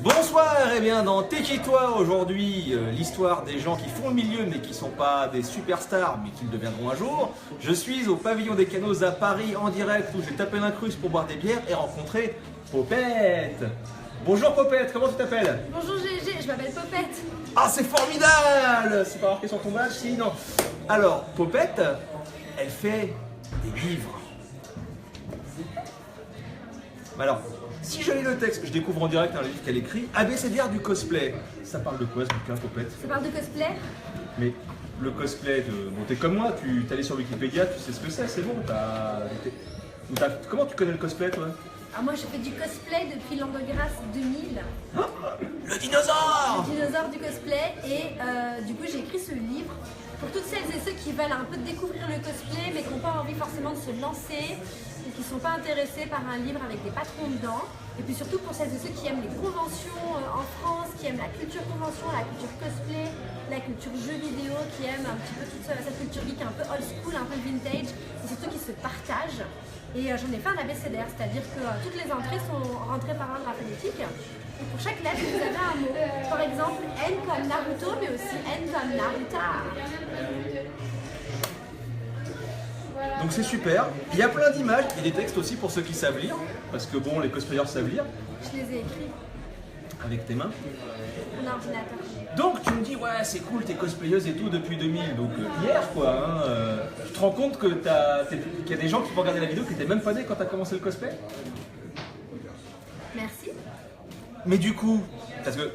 Bonsoir, et bien dans T'es qui toi aujourd'hui, l'histoire des gens qui font le milieu mais qui ne sont pas des superstars mais qui le deviendront un jour. Je suis au pavillon des Canaux à Paris en direct où j'ai tapé l'incruste pour boire des bières et rencontrer Popette. Bonjour Popette, comment tu t'appelles? Bonjour GG, je m'appelle Popette. Ah c'est formidable! C'est pas marqué sur ton badge? Si, non. Alors, Popette, elle fait des livres. Alors, si je lis le texte, je découvre en direct un livre qu'elle écrit, ABCDR du cosplay. Ça parle de quoi ce bouquin, Popette? Ça parle de cosplay? Mais le cosplay de... Bon, t'es comme moi, tu t'es allé sur Wikipédia, tu sais ce que c'est bon. Comment tu connais le cosplay, toi? Alors moi, je fais du cosplay depuis l'an de grâce 2000. Le dinosaure! Le dinosaure du cosplay. Et du coup, j'ai écrit ce livre pour toutes celles et ceux qui veulent un peu découvrir le cosplay, mais qui n'ont pas envie forcément de se lancer, ou qui ne sont pas intéressés par un livre avec des patrons dedans. Et puis surtout pour celles et ceux qui aiment les conventions en France, qui aiment la culture convention, la culture cosplay, la culture jeux vidéo, qui aiment un petit peu toute cette culture geek un peu old school, un peu vintage, et surtout qui se partagent. Et j'en ai fait un abécédaire, c'est-à-dire que toutes les entrées sont rentrées par ordre alphabétique. Et pour chaque lettre, vous avez un mot. Par exemple, N comme Naruto, mais aussi N comme Naruta. Donc c'est super. Il y a plein d'images et des textes aussi pour ceux qui savent lire. Parce que bon, les cosplayers savent lire. Je les ai écrits. Avec tes mains. Mon ordinateur. Donc tu me dis, ouais, c'est cool, t'es cosplayeuse et tout depuis 2000. Donc hier, quoi. Hein, tu te rends compte que qu'il y a des gens qui vont regarder la vidéo qui n'étaient même pas nés quand t'as commencé le cosplay? Merci. Mais du coup, parce que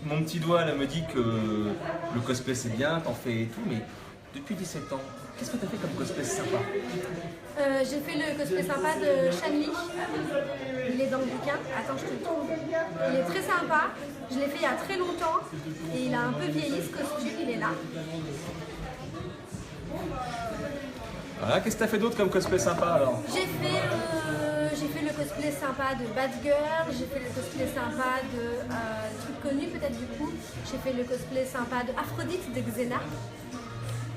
mon petit doigt là me dit que le cosplay c'est bien, t'en fais et tout, mais depuis 17 ans, qu'est-ce que t'as fait comme cosplay sympa? J'ai fait le cosplay sympa de Shanli. Il est dans le bouquin. Attends, je te le trouve. Il est très sympa. Je l'ai fait il y a très longtemps. Et il a un peu vieilli ce costume. Il est là. Voilà, qu'est-ce que t'as fait d'autre comme cosplay sympa alors? J'ai fait le cosplay sympa de Batgirl. J'ai fait le cosplay sympa de trucs connus peut-être du coup. J'ai fait le cosplay sympa de Aphrodite de Xena.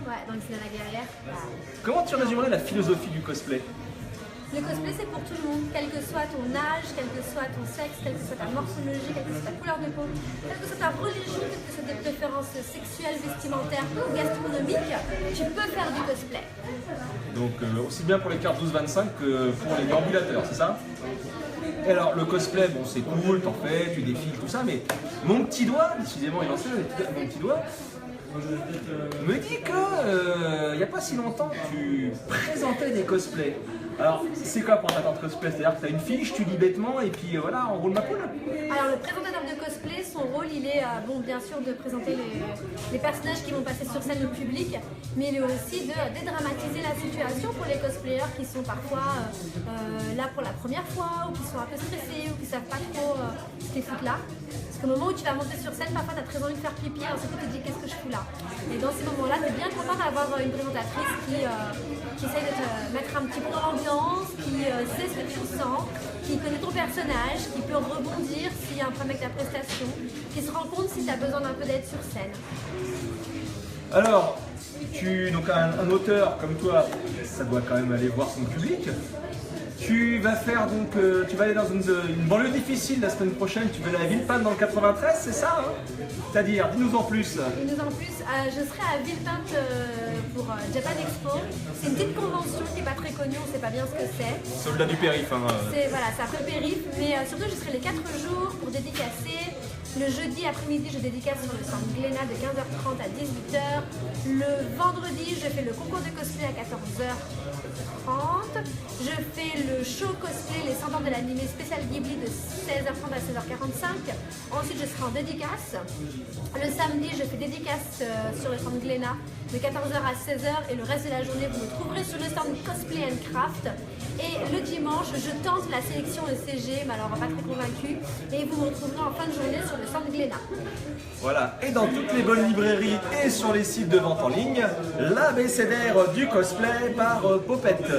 Ouais, donc c'est la guerrière. Comment tu résumerais la philosophie du cosplay? Le cosplay, c'est pour tout le monde, quel que soit ton âge, quel que soit ton sexe, quelle que soit ta morphologie, quelle que soit ta couleur de peau, quelle que soit ta religion, quelles que soient tes préférences sexuelles, vestimentaires ou gastronomiques, tu peux faire du cosplay. Donc aussi bien pour les cartes 12-25 que pour les déambulateurs, c'est ça? Et alors le cosplay, bon c'est cool, t'en fais, tu défiles, tout ça, mais mon petit doigt, décidément il en sait, mon petit doigt, me dit que il n'y a pas si longtemps tu présentais des cosplays. Alors c'est quoi pour ta carte cosplay? C'est-à-dire que tu as une fiche, tu lis bêtement et puis voilà, on roule ma poule. Alors le présentateur de cosplay, son rôle il est bon bien sûr de présenter les personnages qui vont passer sur scène au public, mais il est aussi de dédramatiser la situation pour les cosplayers qui sont parfois là pour la première fois ou qui sont un peu stressés ou qui savent pas trop ce qu'ils foutent là. Parce qu'au moment où tu vas monter sur scène, parfois tu as très envie de faire pipi, alors surtout tu te dis qu'est-ce que je fous là. Et dans ces moments-là, tu es bien content d'avoir une présentatrice qui essaye de te mettre un petit peu dans l'ambiance, qui sait ce que tu ressens, qui connaît ton personnage, qui peut rebondir s'il y a un problème avec ta prestation, qui se rend compte si tu as besoin d'un peu d'aide sur scène. Alors, donc un auteur comme toi, ça doit quand même aller voir son public. Tu vas faire donc, tu vas aller dans une banlieue difficile la semaine prochaine, tu vas aller à Villepinte dans le 93, c'est ça hein? C'est-à-dire, dis-nous en plus. Dis-nous en plus, je serai à Villepinte pour Japan Expo. C'est une petite convention qui n'est pas très connue, on ne sait pas bien ce que c'est. Soldat du périph'. Hein. Voilà, c'est après le périph', mais surtout je serai les 4 jours pour dédicacer. Le jeudi après-midi, je dédicace sur le stand Glénat de 15h30 à 18h. Le vendredi, je fais le concours de cosplay à 14h30. Je fais le show cosplay, les 100 ans de l'animé spécial Ghibli de 16h30 à 16h45. Ensuite, je serai en dédicace. Le samedi, je fais dédicace sur le stand Glénat de 14h à 16h. Et le reste de la journée, vous me trouverez sur le stand Cosplay & Craft. Et le dimanche, je tente la sélection ECG, mais alors pas très convaincue. Et vous me retrouverez en fin de journée sur le stand Glénat. Voilà, et dans toutes les bonnes librairies et sur les sites de vente en ligne, l'abécédaire du cosplay par Popette.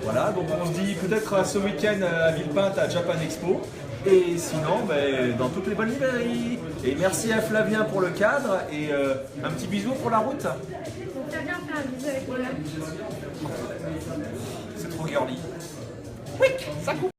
Voilà, donc on se dit peut-être à ce week-end à Villepinte à Japan Expo. Et sinon, dans toutes les bonnes librairies. Et merci à Flavien pour le cadre et un petit bisou pour la route. Flavien fait un bisou avec moi. C'est trop girly. Oui, ça coupe.